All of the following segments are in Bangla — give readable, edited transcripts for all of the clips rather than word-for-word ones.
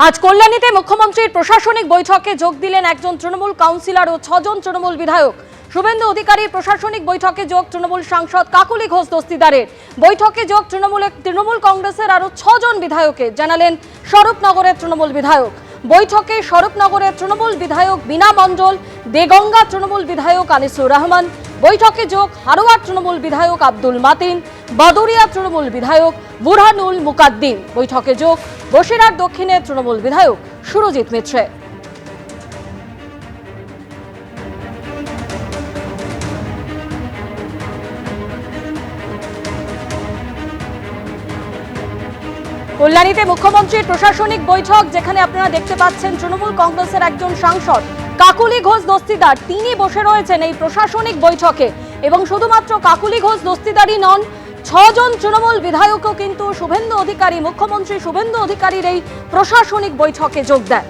আজ কল্যাণীতে মুখ্যমন্ত্রীর প্রশাসনিক বৈঠকে যোগ দিলেন একজন তৃণমূল কাউন্সিলর ও 6 জন তৃণমূল বিধায়ক। শুভেন্দু অধিকারীর প্রশাসনিক বৈঠকে যোগ তৃণমূল সাংসদ কাকলি ঘোষ দস্তিদারের। বৈঠকে যোগ তৃণমূল কংগ্রেসের আরো 6 জন বিধায়কের, জানালেন স্বরূপনগরের তৃণমূল বিধায়ক। বৈঠকে স্বরূপনগরের তৃণমূল বিধায়ক বীণা মণ্ডল, দেগঙ্গা তৃণমূল বিধায়ক আনিসুর রহমান। বৈঠকে যোগ হারোয়ার তৃণমূল বিধায়ক আব্দুল মাতিন, বাদুরিয়া তৃণমূল বিধায়ক বুরহানুল মুকাদ্দিম। বৈঠকে যোগ বসিরহাট দক্ষিণের তৃণমূল বিধায়ক সুরজিৎ মিত্রে। কল্যাণীতে মুখ্যমন্ত্রীর প্রশাসনিক বৈঠক, যেখানে আপনারা দেখতে পাচ্ছেন তৃণমূল কংগ্রেসের একজন সাংসদ কাকলি ঘোষ দস্তিদার, তিনি বসে রয়েছেন এই প্রশাসনিক বৈঠকে। এবং শুধুমাত্র কাকলি ঘোষ দস্তিদারই নন, 6 জন তৃণমূল বিধায়কও কিন্তু শুভেন্দু অধিকারী, মুখ্যমন্ত্রী শুভেন্দু অধিকারীর এই প্রশাসনিক বৈঠকে যোগ দেন।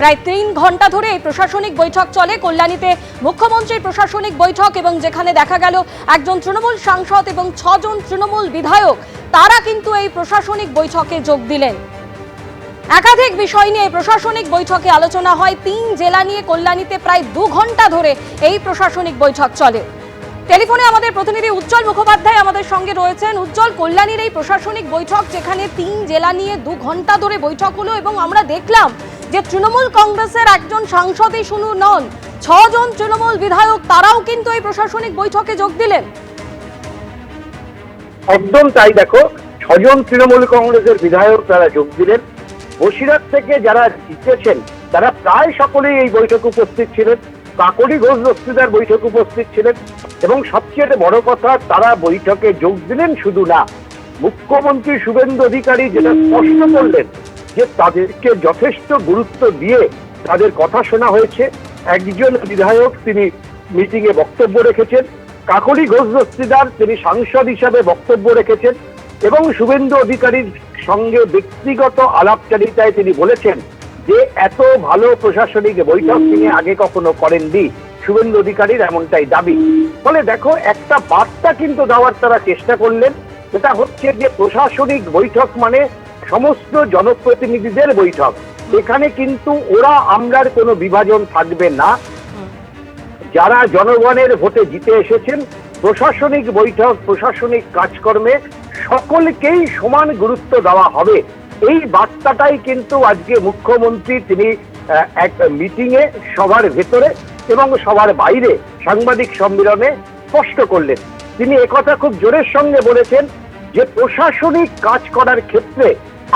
প্রায় 3 ঘন্টা ধরে এই প্রশাসনিক বৈঠক চলে কল্যাণীতে। মুখ্যমন্ত্রীর প্রশাসনিক বৈঠক, এবং যেখানে দেখা গেল একজন তৃণমূল সাংসদ এবং 6 জন তৃণমূল বিধায়ক, তারা কিন্তু এই প্রশাসনিক বৈঠকে যোগ দিলেন। একাধিক বিষয় নিয়ে প্রশাসনিক বৈঠকে আলোচনা হয়। 3 জেলা নিয়ে কল্যাণীতে প্রায় 2 ঘন্টা ধরে এই প্রশাসনিক বৈঠক চলে। টেলিফোনে আমাদের প্রতিনিধি উজ্জ্বল মুখোপাধ্যায় আমাদের সঙ্গে রয়েছেন। উজ্জ্বল, কল্যাণীর এই প্রশাসনিক বৈঠক, যেখানে 3 জেলা নিয়ে 2 ঘন্টা ধরে বৈঠক হলো, এবং আমরা দেখলাম যে তৃণমূল কংগ্রেসের একজন সাংসদই শুধু নন, 6 জন তৃণমূল বিধায়ক তারাও কিন্তু এই প্রশাসনিক বৈঠকে যোগ দিলেন। একদম তাই, দেখো 6 জন তৃণমূল কংগ্রেসের বিধায়ক তারা যোগ দিলেন। বসিরহাট থেকে যারা জিতেছেন তারা প্রায় সকলেই এই বৈঠকে উপস্থিত ছিলেন। কাকলি ঘোষ দস্তিদার বৈঠকে উপস্থিত ছিলেন, এবং সবচেয়ে বড় কথা, তারা বৈঠকে যোগ দিলেন শুধু না, মুখ্যমন্ত্রী শুভেন্দু অধিকারী যেটা স্পষ্ট করলেন যে তাদেরকে যথেষ্ট গুরুত্ব দিয়ে তাদের কথা শোনা হয়েছে। একজন বিধায়ক তিনি মিটিংয়ে বক্তব্য রেখেছেন, কাকলি ঘোষ দস্তিদার তিনি সাংসদ হিসাবে বক্তব্য রেখেছেন, এবং শুভেন্দু অধিকারীর সঙ্গে ব্যক্তিগত আলাপচারিতায় তিনি বলেছেন যে এত ভালো প্রশাসনিক বৈঠক তিনি আগে কখনো করেননি। শুভেন্দু অধিকারীর এমনটাই দাবি। ফলে দেখো, একটা বার্তা কিন্তু দেওয়ার তারা চেষ্টা করলেন, সেটা হচ্ছে যে প্রশাসনিক বৈঠক মানে সমস্ত জনপ্রতিনিধিদের বৈঠক। এখানে কিন্তু ওরা আমরার কোনো বিভাজন থাকবে না। যারা জনগণের ভোটে জিতে এসেছেন, প্রশাসনিক বৈঠক, প্রশাসনিক কাজকর্মে সকলকেই সমান গুরুত্ব দেওয়া হবে। এই বার্তাটাই কিন্তু আজকে মুখ্যমন্ত্রী তিনি এক মিটিংয়ে সবার ভেতরে এবং সবার বাইরে সাংবাদিক সম্মেলনে স্পষ্ট করলেন। তিনি একথা খুব জোরের সঙ্গে বলেছেন যে প্রশাসনিক কাজ করার ক্ষেত্রে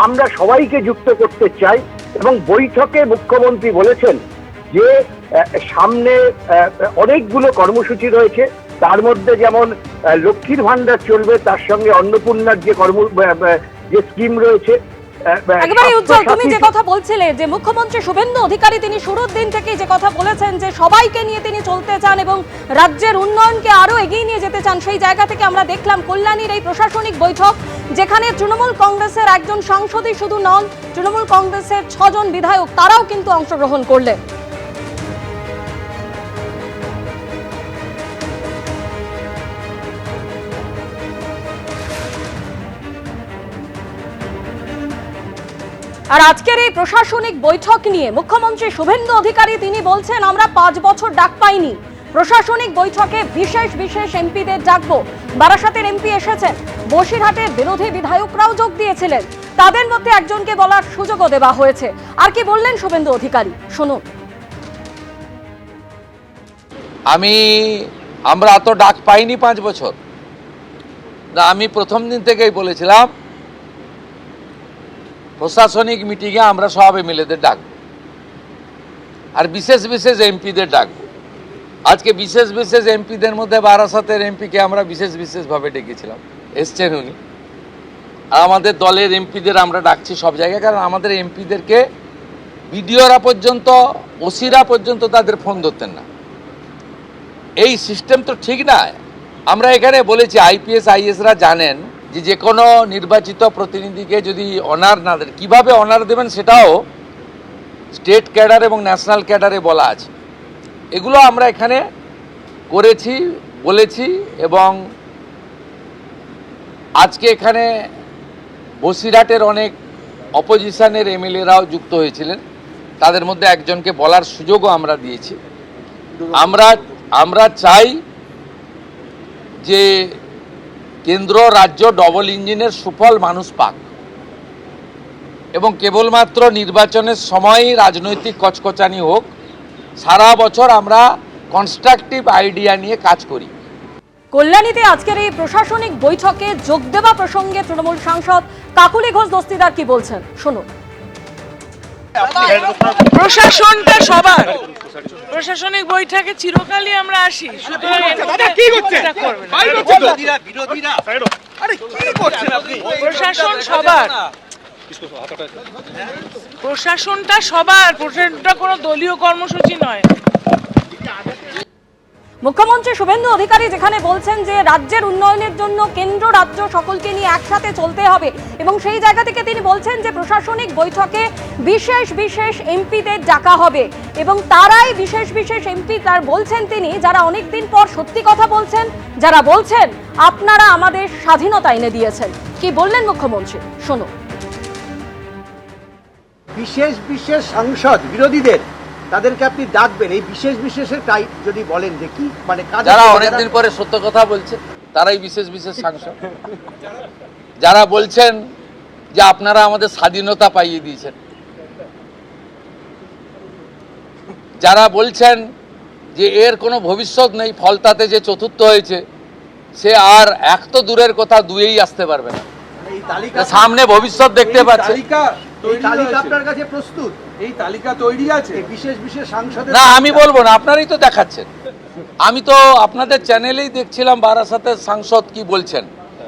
আমরা সবাইকে যুক্ত করতে চাই, এবং বৈঠকে মুখ্যমন্ত্রী বলেছেন যে সামনে অনেকগুলো কর্মসূচি রয়েছে, তার মধ্যে যেমন লক্ষ্মীর ভান্ডার চলবে, তার সঙ্গে অন্নপূর্ণার যে স্কিম রয়েছে। একেবারে উজ্জ্বল, তুমি যে কথা বলছিলে যে মুখ্যমন্ত্রী শুভেন্দু অধিকারী তিনি শুরুর দিন থেকে যে কথা বলেছেন যে সবাইকে নিয়ে তিনি চলতে চান এবং রাজ্যের উন্নয়নকে আরো এগিয়ে নিয়ে যেতে চান, সেই জায়গা থেকে আমরা দেখলাম কল্যাণীর এই প্রশাসনিক বৈঠক, যেখানে তৃণমূল কংগ্রেসের একজন সাংসদই শুধু নন, তৃণমূল কংগ্রেসের 6 জন বিধায়ক তারাও কিন্তু অংশগ্রহণ করলেন। আর আজকের এই প্রশাসনিক বৈঠক নিয়ে মুখ্যমন্ত্রী শুভেন্দু অধিকারী তিনি বলছেন, আমরা 5 বছর ডাক পাইনি, প্রশাসনিক বৈঠকে বিশেষ এমপিদের ডাকবো। বারাসাতের এমপি এসেছেন, বসিরহাটের বিরোধী বিধায়করাও যোগ দিয়েছিলেন, তাদের মধ্যে একজনকে বলার সুযোগও দেওয়া হয়েছে। আর কি বললেন শুভেন্দু অধিকারী, শুনুন। আমরা তো ডাক পাইনি 5 বছর না। আমি প্রথম দিন থেকেই বলেছিলাম প্রশাসনিক মিটিংয়ে আমরা সব এমএলএদের ডাকবো, আর বিশেষ এমপিদের ডাকবো। আজকে বিশেষ এমপিদের মধ্যে বারাসাতের এমপিকে আমরা বিশেষভাবে ডেকেছিলাম, এসছেন উনি। আর আমাদের দলের এমপিদের আমরা ডাকছি সব জায়গায়, কারণ আমাদের এমপিদেরকে বিডিওরা পর্যন্ত, ওসিরা পর্যন্ত তাদের ফোন ধরতেন না। এই সিস্টেম তো ঠিক না। আমরা এখানে বলেছি আইপিএস আইএসরা জানেন যে কোনো নির্বাচিত প্রতিনিধিকে যদি অনার না দেন, কীভাবে অনার দেবেন সেটাও স্টেট ক্যাডার এবং ন্যাশনাল ক্যাডারে বলা আছে। এগুলো আমরা এখানে করেছি, বলেছি এবং আজকে এখানে বসিরহাটের অনেক অপোজিশনের এমএলএরাও যুক্ত হয়েছিলেন, তাদের মধ্যে একজনকে বলার সুযোগও আমরা দিয়েছি। আমরা চাই যে কেন্দ্র রাজ্য ডবল ইঞ্জিনের সুফল মানুষ পাক এবং কেবলমাত্র নির্বাচনের সময়ই রাজনৈতিক কচকচানি হোক, সারা বছর আমরা কনস্ট্রাকটিভ আইডিয়া নিয়ে কাজ করি। কল্যাণীতে আজকের এই প্রশাসনিক বৈঠকে যোগ দেওয়া প্রসঙ্গে তৃণমূল সাংসদ কাকুলি ঘোষ দস্তিদার কি বলছেন শুনুন। প্রশাসনটা সবার, প্রশাসনিক বৈঠকে চিরকালই আমরা আসি, সুতরাং এটা করবেন না। প্রশাসন সবার, প্রশাসনটা সবার, প্রশাসনটা কোনো দলীয় কর্মসূচি নয়। মুখ্যমন্ত্রী শুভেন্দু অধিকারী যেখানে বলছেন যে রাজ্যের উন্নয়নের জন্য কেন্দ্র রাজ্য সকলকে নিয়ে একসাথে চলতে হবে এবং সেই জায়গা থেকে তিনি বলছেন যে প্রশাসনিক বৈঠকে বিশেষ বিশেষ এমপিদের ডাকা হবে এবং তারাই বিশেষ বিশেষ এমপি তার বলছেন তিনি, যারা অনেকদিন পর সত্যি কথা বলছেন, যারা বলছেন আপনারা আমাদের স্বাধীনতা এনে দিয়েছেন। কি বললেন মুখ্যমন্ত্রী শুনুন। বিশেষ বিশেষ সাংসদ বিরোধীদের তাদেরকে আপনি ডাকবেন, এই বিশেষ বিশেষের টাইপ যদি বলেন যে কি মানে যারা অনেকদিন পরে সত্য কথা বলছে তারাই বিশেষ বিশেষ সাংসদ, যারা বলছেন যে আপনারা আমাদের স্বাধীনতা পাইয়ে দিয়েছেন, যারা বলছেন যে এর কোনো ভবিষ্যৎ নেই, ফলতাতে যে চতুর্থ হয়েছে সে আর এক তো দূরের কথা দুয়েই আসতে পারবে না, এই তালিকা সামনে ভবিষ্যৎ দেখতে পাচ্ছে। তালিকা আপনার কাছে প্রস্তুত, এই তালিকা তৈরি আছে এই বিশেষ বিশেষ সাংসদের না আমি বলবো না, আপনারাই তো দেখাচ্ছেন। আমি তো আপনাদের চ্যানেলেই দেখছিলাম বারাসাতের সাংসদ কি বলছেন,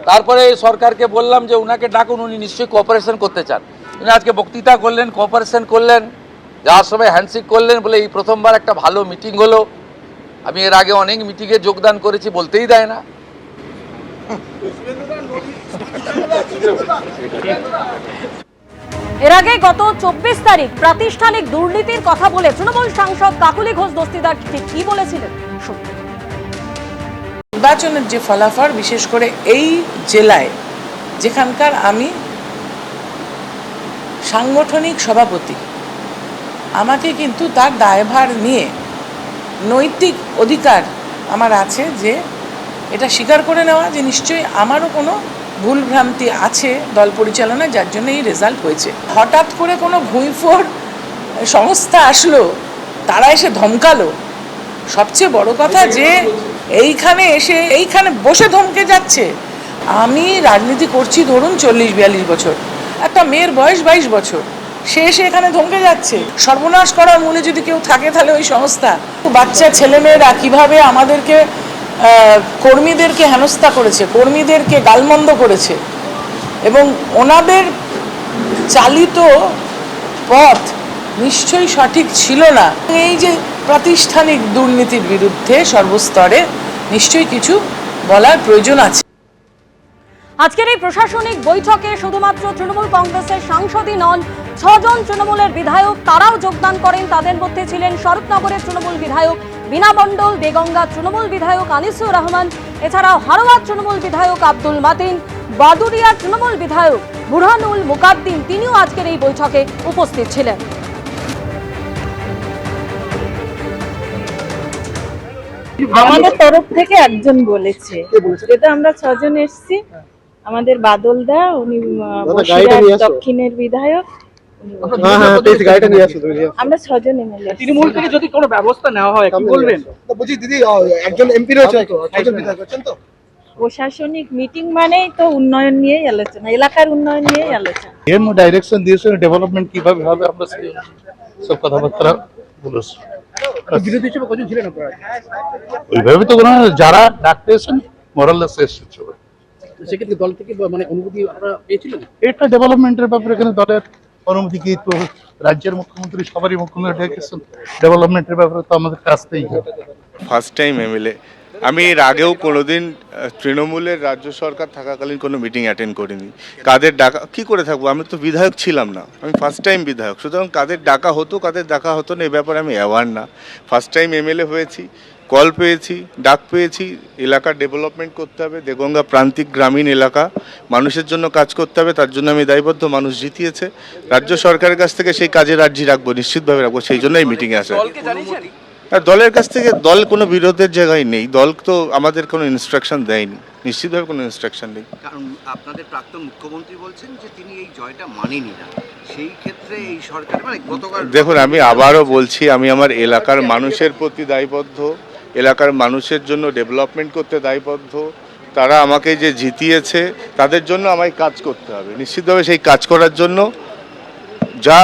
তারপরে সরকারকে বললাম যে উনাকে ডাকুন, উনি নিশ্চয়ই কোঅপারেশন করতে চান। উনি আজকে বক্তৃতা করলেন, কোঅপারেশন করলেন, যাওয়ার সময় হ্যান্ডশেক করলেন, বলে এই প্রথমবার একটা ভালো মিটিং হলো। আমি এর আগে অনেক মিটিংয়ে যোগদান করেছি, বলতেই দেয় না। এর আগে গত 24 তারিখ প্রাতিষ্ঠানিক দুর্নীতির কথা বলে তৃণমূল সাংসদ কাকুলি ঘোষ দস্তিদার ঠিক কি বলেছিলেন শুনুন। নির্বাচনের যে ফলাফল, বিশেষ করে এই জেলায় যেখানকার আমি সাংগঠনিক সভাপতি, আমাকে কিন্তু তার দায়ভার নিয়ে নৈতিক অধিকার আমার আছে যে এটা স্বীকার করে নেওয়া যে নিশ্চয়ই আমারও কোনো ভুলভ্রান্তি আছে দল পরিচালনায়, যার জন্য এই রেজাল্ট হয়েছে। হঠাৎ করে কোনো ভুঁইফোড় সংস্থা আসলো, তারা এসে ধমকালো। সবচেয়ে বড় কথা যে এইখানে বসে ধমকে যাচ্ছে। আমি রাজনীতি করছি ধরুন 40-42 বছর, একটা মেয়ের বয়স 22 বছর, সে এসে এখানে ধমকে যাচ্ছে। সর্বনাশ করার মূলে যদি কেউ থাকে তাহলে ওই সংস্থা। বাচ্চা ছেলেমেয়েরা কীভাবে আমাদেরকে কর্মীদেরকে হেনস্থা করেছে, কর্মীদেরকে গালমন্দ করেছে এবং ওনাদের চালিত পথ নিশ্চয়ই সঠিক ছিল না। এই যে প্রাতিষ্ঠানিক দুর্নীতির বিরুদ্ধে সর্বস্তরে নিশ্চয়ই কিছু বলার প্রয়োজন আছে। আজকের এই প্রশাসনিক বৈঠকে শুধুমাত্র তৃণমূল কংগ্রেসের সাংসদই নন, 6 জন তৃণমূলের বিধায়ক তারাও যোগদান করেন। তাদের মধ্যে ছিলেন শরৎনগরের তৃণমূল বিধায়ক বীণা মণ্ডল, দেগঙ্গা তৃণমূল বিধায়ক আনিসুর রহমান, এছাড়াও হারোয়া তৃণমূল বিধায়ক আব্দুল মাতিন, বাদুরিয়া তৃণমূল বিধায়ক বুরহানুল মুকাদ্দিম, তিনিও আজকের এই বৈঠকে উপস্থিত ছিলেন। আমাদের তরফ থেকে একজন বলেছে, যেটা আমরা 6 জন এসেছি। আমাদের বাদল দা, উনি বসিরহাট দক্ষিণের বিধায়ক। আমরা 6 জন এমএলএ। তৃণমূল থেকে যদি কোনো ব্যবস্থা নেওয়া হয় কি বলবেন? বলছি দিদি, একজন এমপি রয়েছে, একজন বিধায়ক আছেন তো। প্রশাসনিক মিটিং মানেই তো উন্নয়ন নিয়েই আলোচনা, এলাকার উন্নয়ন নিয়েই আলোচনা। এর ডাইরেকশন দিয়েছে, ডেভেলপমেন্ট কিভাবে হবে আমরা সব কথাবার্তা বলেছি। বিরোধী হিসেবে কজন ছিলেন আপনারা? ওইভাবে তো কোনো যারা ডাকতে এসেছেন মোরাললেস এসেছে। সেক্ষেত্রে দল থেকে মানে অনুমতি আপনারা পেয়েছিলেন? এটা ডেভেলপমেন্টের ব্যাপারে এখানে দলের অনুমতি কি, তো রাজ্যের মুখ্যমন্ত্রী সবারই মুখ্যমন্ত্রী ডেকেছেন, ডেভেলপমেন্টের ব্যাপারে তো আমাদের আসতেই হবে। First time MLA. আমি এর আগেও কোনোদিন তৃণমূলের রাজ্য সরকার থাকাকালীন কোনো মিটিং অ্যাটেন্ড করিনি। কাদের ডাকা কী করে থাকবো, আমি তো বিধায়ক ছিলাম না, আমি ফার্স্ট টাইম বিধায়ক। সুতরাং কাদের ডাকা হতো কাদের ডাকা হতো না এ ব্যাপারে আমি অ্যাওয়ার না। ফার্স্ট টাইম এমএলএ হয়েছি, কল পেয়েছি, ডাক পেয়েছি, এলাকা ডেভেলপমেন্ট করতে হবে, দেগঙ্গা প্রান্তিক গ্রামীণ এলাকা মানুষের জন্য কাজ করতে হবে, তার জন্য আমি দায়বদ্ধ। মানুষ জিতিয়েছে, রাজ্য সরকারের কাছ থেকে সেই কাজের আর্জি রাখবো, নিশ্চিতভাবে রাখবো, সেই জন্য এই মিটিংয়ে আসা। আর দলের কাছ থেকে দল কোনো বিরোধের জায়গায় নেই, দল তো আমাদের কোনো ইনস্ট্রাকশন দেয়নি, নিশ্চিতভাবে কোনো ইনস্ট্রাকশন নেই। কারণ আপনাদের প্রাক্তন মুখ্যমন্ত্রী বলছেন যে তিনি এই জয়টা মানেনি না, সেই ক্ষেত্রে এই সরকার মানে গতকাল দেখুন, আমি আবারও বলছি, আমি আমার এলাকার মানুষের প্রতি দায়বদ্ধ, এলাকার মানুষের জন্য ডেভেলপমেন্ট করতে দায়বদ্ধ। তারা আমাকে যে জিতিয়েছে তাদের জন্য আমায় কাজ করতে হবে, নিশ্চিতভাবে সেই কাজ করার জন্য যা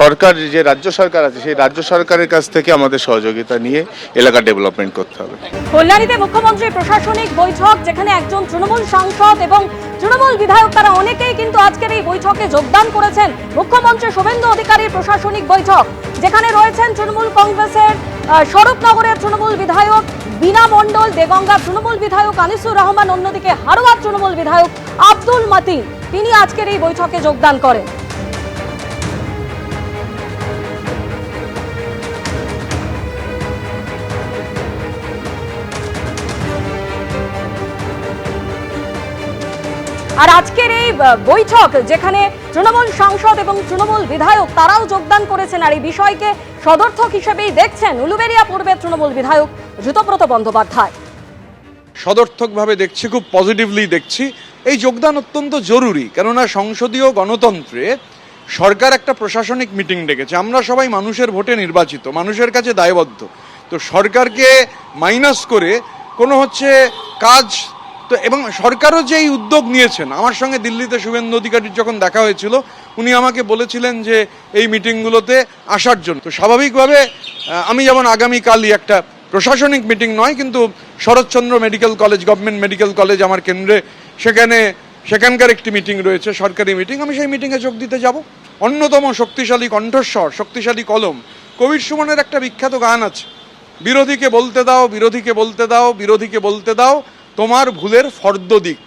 সরকার, যে রাজ্য সরকার আছে, সেই রাজ্য সরকারের কাছ থেকে আমাদের সহযোগিতা নিয়ে এলাকা ডেভেলপমেন্ট করতে হবে। কল্যাণীতে মুখ্যমন্ত্রীর প্রশাসনিক বৈঠক, যেখানে একজন তৃণমূল সাংসদ এবং তৃণমূল বিধায়ক তারা অনেকেই কিন্তু আজকের এই বৈঠকে যোগদান করেছেন। মুখ্যমন্ত্রী শুভেন্দু অধিকারীর প্রশাসনিক বৈঠক, যেখানে রয়েছেন তৃণমূল কংগ্রেসের স্বরূপনগরের তৃণমূল বিধায়ক বীণা মণ্ডল, দেগঙ্গা তৃণমূল বিধায়ক আনিসুর রহমান, অন্যদিকে হারোয়ার তৃণমূল বিধায়ক আব্দুল মতিন, তিনি আজকের এই বৈঠকে যোগদান করেন। আর আজকের এই বৈঠক, যেখানে তৃণমূল সাংসদ এবং তৃণমূল বিধায়ক তারাও যোগদান করেছেন, আর এই বিষয়কে সদর্থক হিসেবেই দেখছেন উলুবেড়িয়া পূর্বের তৃণমূল বিধায়ক ঋতব্রত বন্দ্যোপাধ্যায়। সদর্থকভাবে দেখছি, খুব পজিটিভলি দেখছি। এই যোগদান অত্যন্ত জরুরি, কেননা সংসদীয় গণতন্ত্রে সরকার একটা প্রশাসনিক মিটিং ডেকেছে, আমরা সবাই মানুষের ভোটে নির্বাচিত, মানুষের কাছে দায়বদ্ধ। তো সরকারকে মাইনাস করে কোনো কাজ তো, এবং সরকারও যে এই উদ্যোগ নিয়েছেন, আমার সঙ্গে দিল্লিতে শুভেন্দু অধিকারীর যখন দেখা হয়েছিল, উনি আমাকে বলেছিলেন যে এই মিটিংগুলোতে আসার জন্য। তো স্বাভাবিকভাবে আমি যেমন আগামীকালই একটা প্রশাসনিক মিটিং নয়, কিন্তু Saratchandra medical college, government medical college আমার কেন্দ্রে, সেখানকার একটি মিটিং রয়েছে, সরকারি মিটিং, আমি সেই মিটিংয়ে যোগ দিতে যাব। অন্যতম শক্তিশালী কণ্ঠস্বর, শক্তিশালী কলম, কবির সুমনের একটা বিখ্যাত গান আছে, বিরোধীকে বলতে দাও, বিরোধীকে বলতে দাও, বিরোধীকে বলতে দাও তোমার ভুলের ফর্দ দিক।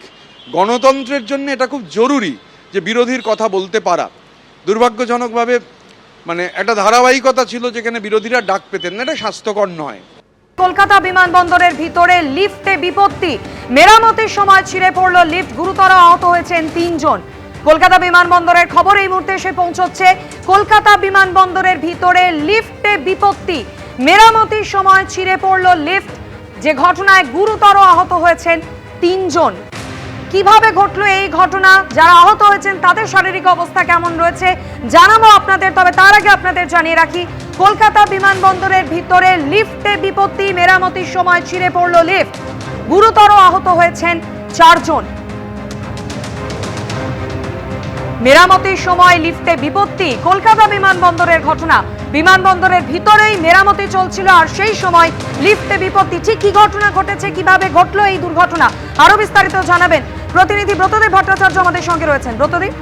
গণতন্ত্রের জন্য এটা খুব জরুরি যে বিরোধীর কথা বলতে পারা। দুর্ভাগ্যজনকভাবে একটা ধারাবাহিকতা ছিল যেখানে বিরোধীরা ডাক পেতেন না, এটা স্বাস্থ্যকর নয়। কলকাতা বিমানবন্দরের ভিতরে লিফটে বিপত্তি, মেরামতির সময় ছিঁড়ে পড়ল লিফট, গুরুতর আহত হয়েছেন 3 জন। কলকাতা বিমানবন্দরের খবর এই মুহূর্তে এসে পৌঁছচ্ছে। কলকাতা বিমানবন্দরের ভিতরে লিফটে বিপত্তি, মেরামতির সময় ছিঁড়ে পড়ল লিফট, যে ঘটনায় গুরুতর আহত হয়েছেন 3 জন। কিভাবে ঘটলো এই ঘটনা, যারা আহত হয়েছেন তাদের শারীরিক অবস্থা কেমন রয়েছে জানাবো আপনাদের, তবে তার আগে আপনাদের জানিয়ে রাখি কলকাতা বিমানবন্দরের ভিতরে লিফটে বিপত্তি, মেরামতির সময় ছিঁড়ে পড়ল লিফট, গুরুতর আহত হয়েছেন 4 জন। মেরামতির সময় লিফটে বিপত্তি, কলকাতা বিমানবন্দরের ঘটনা। বিমানবন্দরের ভিতরেই মেরামতি চলছিল আর সেই সময় লিফটে বিপত্তি। ঠিক কি ঘটনা ঘটেছে, কিভাবে ঘটলো এই দুর্ঘটনা, আরো বিস্তারিত জানাবেন প্রতিনিধি ব্রতদেব ভট্টাচার্য আমাদের সঙ্গে রয়েছেন। ব্রতদেব,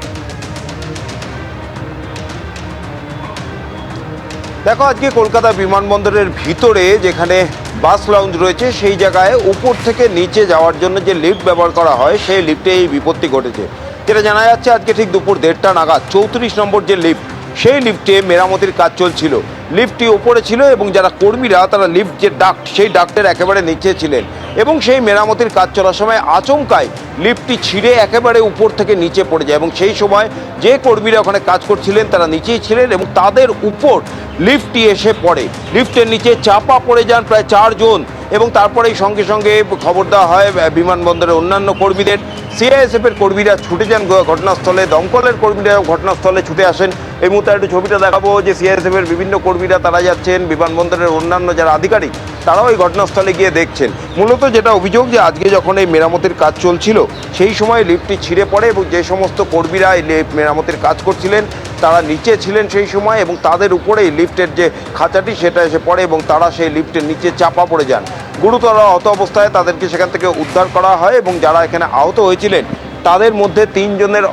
দেখো, আজকে কলকাতা বিমানবন্দরের ভিতরে যেখানে বাস লাউঞ্জ রয়েছে, সেই জায়গায় উপর থেকে নিচে যাওয়ার জন্য যে লিফট ব্যবহার করা হয়, সেই লিফটে এই বিপত্তি ঘটেছে। যেটা জানা যাচ্ছে, আজকে ঠিক দুপুর 1:30 নাগাদ 34 নম্বর যে লিফট, সেই লিফটে মেরামতির কাজ চলছিল। লিফটটি ওপরে ছিল এবং যারা কর্মীরা তারা লিফট যে ডাক্ট, সেই ডাক্টের একেবারে নিচে ছিলেন এবং সেই মেরামতির কাজ চলার সময় আচমকায় লিফটটি ছিঁড়ে একেবারে উপর থেকে নিচে পড়ে যায় এবং সেই সময় যে কর্মীরা ওখানে কাজ করছিলেন তারা নিচেই ছিলেন এবং তাদের উপর লিফটটি এসে পড়ে। লিফটের নিচে চাপা পড়ে যান প্রায় 4 জন এবং তারপরেই সঙ্গে সঙ্গে খবর দেওয়া হয় বিমানবন্দরের অন্যান্য কর্মীদের। সিআইএসএফের কর্মীরা ছুটে যান ঘটনাস্থলে, দমকলের কর্মীরা ঘটনাস্থলে ছুটে আসেন। এই মুহূর্তে একটু ছবিটা দেখাবো যে সিআইএসএফের বিভিন্ন কর্মীরা তারা যাচ্ছেন, বিমানবন্দরের অন্যান্য যারা আধিকারিক তারাও এই ঘটনাস্থলে গিয়ে দেখছেন। মূলত যেটা অভিযোগ যে আজকে যখন এই মেরামতির কাজ চলছিল সেই সময় লিফটটি ছিঁড়ে পড়ে এবং যে সমস্ত কর্মীরা এই মেরামতির কাজ করছিলেন তারা নিচে ছিলেন সেই সময় এবং তাদের উপরেই লিফটের যে খাঁচাটি সেটা এসে পড়ে এবং তারা সেই লিফটের নিচে চাপা পড়ে যান। গুরুতর আহত অবস্থায় তাদেরকে সেখান থেকে উদ্ধার করা হয় এবং যারা এখানে আহত হয়েছিলেন তাদের মধ্যে 3 জনের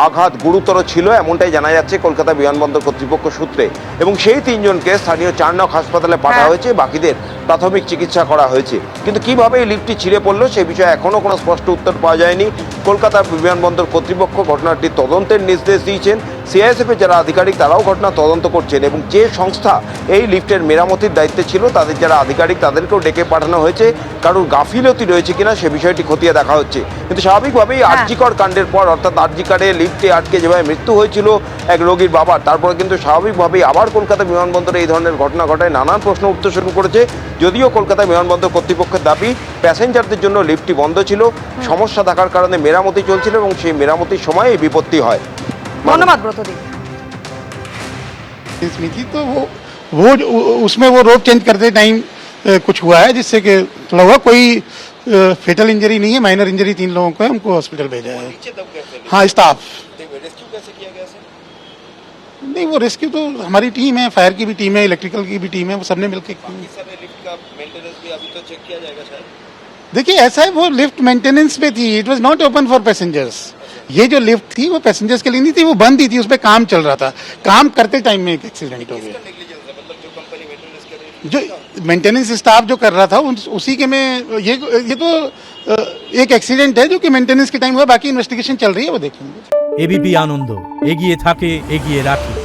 আঘাত গুরুতর ছিল, এমনটাই জানা যাচ্ছে কলকাতা বিমানবন্দর কর্তৃপক্ষ সূত্রে। এবং সেই 3 জনকে স্থানীয় 4 নং হাসপাতালে পাঠানো হয়েছে, বাকিদের প্রাথমিক চিকিৎসা করা হয়েছে। কিন্তু কিভাবে এই লিফটটি ছিঁড়ে পড়লো সে বিষয়ে এখনও কোনো স্পষ্ট উত্তর পাওয়া যায়নি। কলকাতা বিমানবন্দর কর্তৃপক্ষ ঘটনাটি তদন্তের নির্দেশ দিয়েছেন। সিআইএসএফের যারা আধিকারিক তারাও ঘটনা তদন্ত করছেন এবং যে সংস্থা এই লিফটের মেরামতির দায়িত্বে ছিল তাদের যারা আধিকারিক তাদেরকেও ডেকে পাঠানো হয়েছে। কারোর গাফিলতি রয়েছে কিনা সে বিষয়টি খতিয়ে দেখা হচ্ছে। কিন্তু স্বাভাবিকভাবেই আরজিকর কাণ্ডের পর অর্থাৎ আরজিকরে লিফটে আটকে যেভাবে মৃত্যু হয়েছিল এক রোগীর বাবার, তারপরে কিন্তু স্বাভাবিকভাবেই আবার কলকাতা বিমানবন্দরে এই ধরনের ঘটনা ঘটায় নানান প্রশ্ন উঠতে শুরু করেছে। যদিও কলকাতা বিমানবন্দর কর্তৃপক্ষের দাবি প্যাসেঞ্জারদের জন্য লিফটটি বন্ধ ছিল, সমস্যা থাকার কারণে মেরামতি চলছিল এবং সেই মেরামতির সময় এই বিপত্তি হয়। ধন্যবাদ ব্রতদীপ। थी तो वो उसमें वो रोड चेंज करते टाइम कुछ हुआ है जिससे कि थोड़ा हुआ, कोई फेटल इंजरी नहीं है, माइनर इंजरी 3 लोगों को है, उनको हॉस्पिटल भेजा है। हाँ स्टाफ नहीं, वो रेस्क्यू तो हमारी टीम है, फायर की भी टीम है, इलेक्ट्रिकल की भी टीम है, वो सबने मिलकर देखिए ऐसा है वो लिफ्ट मेंटेनेंस पे थी, it was not open for passengers. ये जो लिफ्ट थी वो पैसेंजर्स के लिए नहीं थी, वो बंद ही थी, उस पर काम चल रहा था। काम करते टाइम में एक एक्सीडेंट हो गया। जो मेंटेनेंस स्टाफ जो कर रहा था उसी के में ये तो एक एक्सीडेंट है जो कि मेंटेनेंस के टाइम हुआ, बाकी इन्वेस्टिगेशन चल रही है, वो देखेंगे। एबीपी आनंद एगिए थाके एगिए राखे।